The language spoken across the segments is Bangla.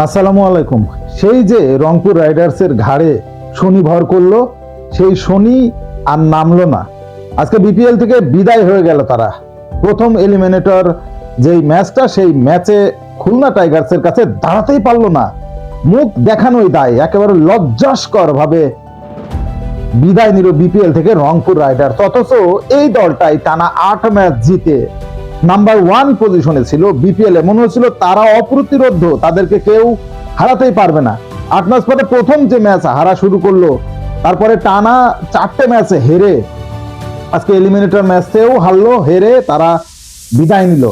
আসসালামু আলাইকুম। সেই যে রংপুর রাইডার্সের ঘাড়ে শনি ভর করলো, সেই শনি আর নামলো না। আজকে বিপিএল থেকে বিদায় হয়ে গেল তারা। প্রথম এলিমিনেটর যেই ম্যাচটা, সেই ম্যাচে খুলনা টাইগার্সের কাছে দাঁড়াতেই পারলো না। মুখ দেখানোই দায়, একেবারে লজ্জাস্কর ভাবে বিদায় নিল বিপিএল থেকে রংপুর রাইডার্স। অথচ এই দলটাই টানা 8 ম্যাচ জিতে নাম্বার 1 পজিশনে ছিল বিপিএল এ। মনে হচ্ছিল তারা অপ্রতিরোধ্য, তাদেরকে কেউ হারাতেই পারবে না। 8 ম্যাচ পরে প্রথম যে ম্যাচ হারা শুরু করলো, তারপরে টানা 4টে ম্যাচে হেরে আজকে এলিমিনেটর ম্যাচেও হারলো, হেরে তারা বিদায় নিল।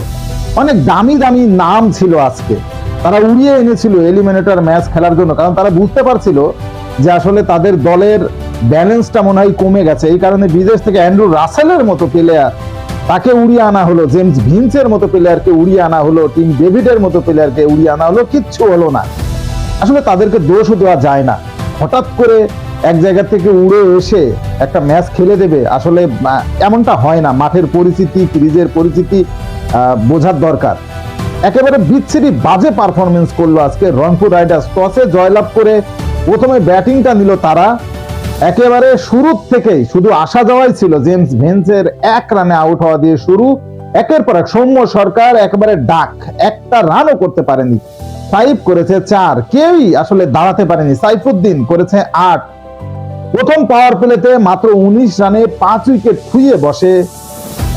অনেক দামি দামি নাম ছিল আজকে, তারা উড়িয়ে এনেছিল এলিমিনেটর ম্যাচ খেলার জন্য, কারণ তারা বুঝতে পারছিল যে আসলে তাদের দলের ব্যালেন্সটা মনে হয় কমে গেছে। এই কারণে বিদেশ থেকে অ্যান্ড্রু রাসেলের মতো প্লেয়ার তাকে উড়িয়ে আনা হলো, জেমস ভিন্সের মতো প্লেয়ারকে উড়িয়ে আনা হলো, টিম ডেভিডের মতো প্লেয়ারকে উড়িয়ে আনা হলো, কিচ্ছু হলো না। আসলে তাদেরকে দোষও দেওয়া যায় না। হঠাৎ করে এক জায়গা থেকে উড়ে এসে একটা ম্যাচ খেলে দেবে, আসলে এমনটা হয় না। মাঠের পরিস্থিতি, ক্রিজের পরিস্থিতি বোঝার দরকার। একেবারে বিচ্ছিরি বাজে পারফরমেন্স করলো আজকে রংপুর রাইডার্স। টসে জয়লাভ করে প্রথমে ব্যাটিংটা নিল তারা। একেবারে শুরু থেকেই শুধু আসা যাওয়াই ছিল, জেমস ভিন্সের 1 রানে আউট হওয়া দিয়ে শুরু। একের পর এক সৌম্য সরকার একেবারে ডাক, একটা রানও করতে পারেনি। সাইফ করেছে 4, কেউই আসলে দাঁড়াতে পারেনি। সাইফুদ্দিন করেছে 8। প্রথম পাওয়ার প্লেতে মাত্র 19 রানে 5 উইকেট খুইয়ে বসে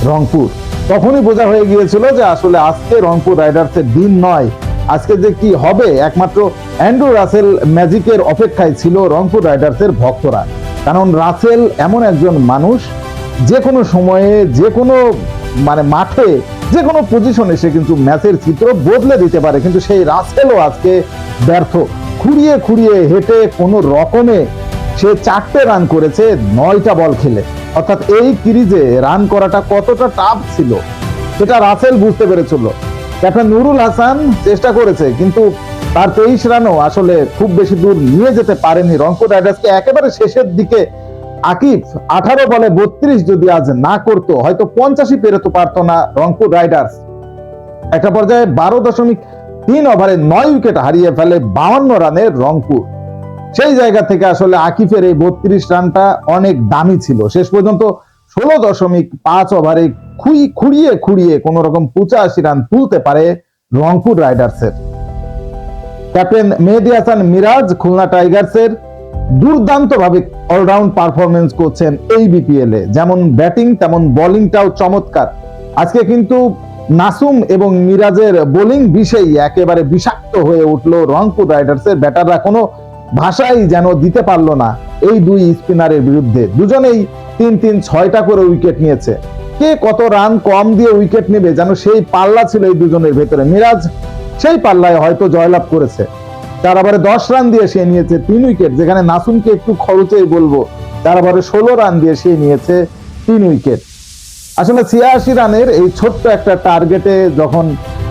রংপুর। তখনই বোঝা হয়ে গিয়েছিল যে আসলে আজকে রংপুর রাইডার্সের দিন নয়। আজকে যে কি হবে, একমাত্র অ্যান্ড্রু রাসেল ম্যাজিকের অপেক্ষায় ছিল রংপুর রাইডার্সের ভক্তরা। কারণ রাসেল এমন একজন মানুষ, যে কোনো সময়ে, যে কোনো মাঠে, যে কোনো পজিশনে সে কিন্তু ম্যাচের চিত্র বদলে দিতে পারে। কিন্তু সেই রাসেলও আজকে ব্যর্থ। খুঁড়িয়ে খুঁড়িয়ে হেঁটে কোনো রকমে সে 4টে রান করেছে 9টা বল খেলে। অর্থাৎ এই সিরিজে রান করাটা কতটা টাফ ছিল সেটা রাসেল বুঝতে পেরেছিল। ক্যাপ্টেন নুরুল হাসান চেষ্টা করেছে, কিন্তু তার 23 রানও আসলে খুব বেশি দূর নিয়ে যেতে পারেনি রংপুর রাইডার্সকে। একেবারে শেষের দিকে আকিব 18 বলে 32 যদি আজ না করতো, হয়তো 85 পেরোতে পারতো না রংপুর রাইডার্স। একটা পর্যায়ে 12.3 ওভারে 9 উইকেট হারিয়ে ফেলে 52 রানের রংপুর। সেই জায়গা থেকে আসলে আকিফের এই 32 রানটা অনেক দামি ছিল। শেষ পর্যন্ত 16.5 ওভারে খুঁড়িয়ে খুঁড়িয়ে কোন রকম 85 রান তুলতে পারে রংপুর রাইডার্সের ক্যাপ্টেন মেহেদী হাসান মিরাজ। খুলনা টাইগার্সের দুর্দান্ত ভাবে অলরাউন্ড পারফরমেন্স করছেন এই বিপিএল এ, যেমন ব্যাটিং তেমন বোলিংটাও চমৎকার। আজকে কিন্তু নাসুম এবং মিরাজের বোলিং বিষয় একেবারে বিষাক্ত হয়ে উঠলো রংপুর রাইডার্সের ব্যাটাররা। কোনো ভাষাই যেন দিতে পারলো না এই দুই স্পিনারের বিরুদ্ধে। দুজনেই 3-3, 6টা করে উইকেট নিয়েছে। কে কত রান কম দিয়ে উইকেট নেবে যেন সেই পাল্লা ছিল এই দুজনের ভেতরে। মিরাজ সেই পাল্লায় হয়তো জয়লাভ করেছে। 4 ওভারে 10 রান দিয়ে সে নিয়েছে 3 উইকেট, যেখানে নাসুমকে একটু খরচেই বলবো। 4 ওভারে 16 রান দিয়ে সে নিয়েছে 3 উইকেট। আসলে 86 রানের এই ছোট্ট একটা টার্গেটে যখন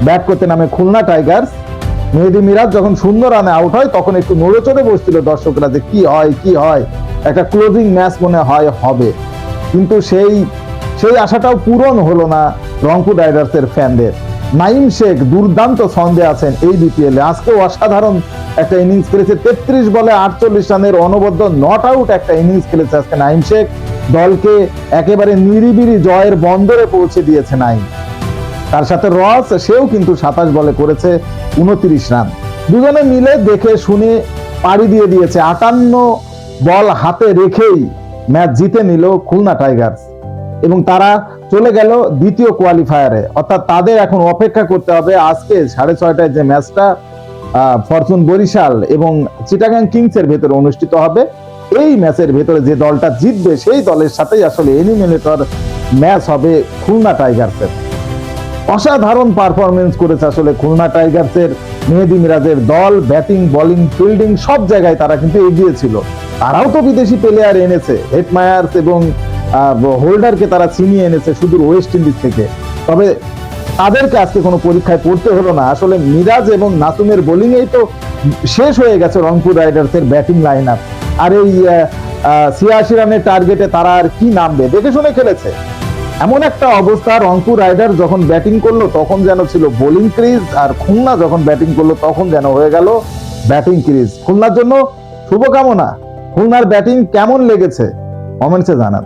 ব্যাট করতে নামে খুলনা টাইগার্স, মেহেদী মিরাজ যখন 0 রানে আউট হয়, তখন একটু নড়েচড়ে বসছিল দর্শকরা যে কি হয়, একটা ক্লোজিং ম্যাচ মনে হয় হবে। কিন্তু সেই আশাটাও পূরণ হলো না রংপুর রাইডার্সের ফ্যানদের। নাইম শেখ দুর্দান্ত ছন্দে আছেন এই বিপিএল এ। আজকেও অসাধারণ একটা ইনিংস খেলেছে। 33 বলে 48 রানের অনবদ্য নট আউট একটা ইনিংস খেলেছে আজকে নাইম শেখ। দলকে একেবারে নিরিবিলি জয়ের বন্দরে পৌঁছে দিয়েছে নাইম। তার সাথে রস, সেও কিন্তু 27 বলে করেছে 29 রান। দুজনে মিলে দেখে শুনে পাড়ি দিয়ে দিয়েছে। 58 বল হাতে রেখেই ম্যাচ জিতে নিল খুলনা টাইগার্স এবং তারা চলে গেল দ্বিতীয় কোয়ালিফায়ারে। অর্থাৎ তাদের এখন অপেক্ষা করতে হবে আজকে 6:30টায় যে ম্যাচটা ফরচুন বরিশাল এবং চিটাগাং কিংসের ভেতরে অনুষ্ঠিত হবে। এই ম্যাচের ভেতরে যে দলটা জিতবে সেই দলের সাথেই আসলে এলিমিনেটর ম্যাচ হবে খুলনা টাইগার্সের। অসাধারণ পারফরমেন্স করেছে আসলে খুলনা টাইগার্সের মেহেদী মিরাজের দল। ব্যাটিং, বোলিং, ফিল্ডিং সব জায়গায় তারা কিন্তু এগিয়ে ছিল। তারাও তো বিদেশি প্লেয়ার এনেছে, হেটমায়ার্স এবং হোল্ডারকে তারা ছিনিয়ে এনেছে সুদূর ওয়েস্ট ইন্ডিজ থেকে। তবে তাদেরকে আজকে কোনো পরীক্ষায় পড়তে হলো না। আসলে মিরাজ এবং নাসুমের বোলিং এই তো শেষ হয়ে গেছে রংপুর রাইডার্সের ব্যাটিং লাইন আপ। আর এই 86 রানের টার্গেটে তারা আর কি নামবে, দেখে শুনে খেলেছে। এমন একটা অবস্থা, রংপুর রাইডার যখন ব্যাটিং করলো তখন যেন ছিল বোলিং ক্রিজ, আর খুলনা যখন ব্যাটিং করলো তখন যেন হয়ে গেল ব্যাটিং ক্রিজ। খুলনার জন্য শুভকামনা। খুলনার ব্যাটিং কেমন লেগেছে কমেন্টসে জানান।